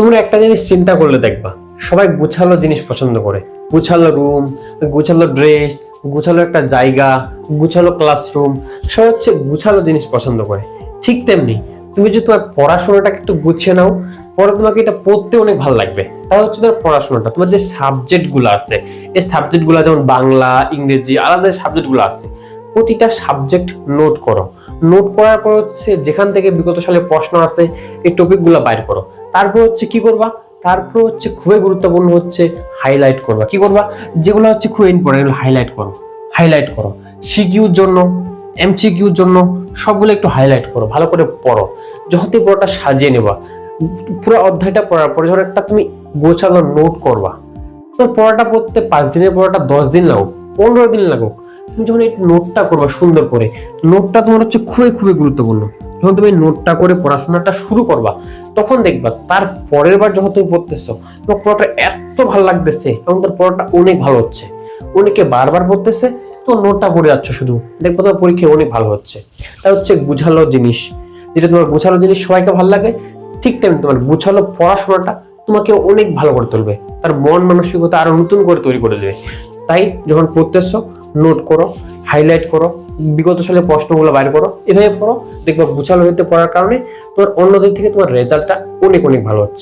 তোমরা একটা জিনিস চিন্তা করলে দেখবা, সবাই গুছালো জিনিস পছন্দ করে। গুছালো রুম, গুছালো ড্রেস, গুছালো একটা জায়গা, গুছালো ক্লাসরুম, সব হচ্ছে গুছালো জিনিস পছন্দ করে। ঠিক তেমনি তুমি যদি তোমার পড়াশোনাটাকে একটু গুছিয়ে নাও, পরে তোমাকে এটা পড়তে অনেক ভালো লাগবে। তাহলে হচ্ছে তোমার পড়াশোনাটা, তোমার যে সাবজেক্ট গুলো আছে, এই সাবজেক্ট গুলো যেমন বাংলা, ইংরেজি, আলাদা সাবজেক্ট গুলো আছে, প্রতিটা সাবজেক্ট নোট করো। নোট করার পর হচ্ছে যেখান থেকে বিগত সালে প্রশ্ন আছে, এই টপিক গুলো বাইর করো। তারপর হচ্ছে কি করবা, তারপর হচ্ছে খুবই গুরুত্বপূর্ণ হচ্ছে হাইলাইট করবা। কি করবা, যেগুলো হচ্ছে খুব ইম্পর্টেন্ট হাইলাইট করো। হাইলাইট করো সিকিউর জন্য, এমসিকিউর জন্য, সবগুলো একটু হাইলাইট করো, ভালো করে পড়ো। যখন তুমি পড়াটা সাজিয়ে নেবা, পুরো অধ্যায়টা পড়ার পরে যখন একটা তুমি গোছালো নোট করবা, তোর পড়াটা পড়তে 5 দিনের পড়াটা 10 দিন লাগুক, 15 দিন লাগুক, তুমি যখন এই নোটটা করবা সুন্দর করে, নোটটা তোমার হচ্ছে খুবই খুবই গুরুত্বপূর্ণ। যখন তুমি নোটটা করে পড়াশোনাটা শুরু করবা, তখন দেখবা তার পরের বার যখন তুমি পড়তেছো, তোমার পড়াটা এত ভালো লাগতেছে এবং তোর পড়াটা অনেক ভালো হচ্ছে। অনেকে বারবার পড়তেছে, তো নোটটা পড়ে যাচ্ছ শুধু, দেখবো তোমার পরীক্ষায় অনেক ভালো হচ্ছে। তা হচ্ছে গুছালো জিনিস, যেটা তোমার গুছালো জিনিস সবাইকে ভালো লাগে, ঠিক তেমনি তোমার গুছালো পড়াশোনাটা তোমাকে অনেক ভালো করে তুলবে, তার মন মানসিকতা আরো নতুন করে তৈরি করে দেবে। তাই যখন পড়তেছো, নোট করো, হাইলাইট করো, বিগত সালের প্রশ্নগুলো বাইর করো, এভাবে পড়ো, দেখবা গুছালো হইতে পড়ার কারণে তোমার অন্যদের থেকে তোমার রেজাল্টটা অনেক অনেক ভালো হচ্ছে।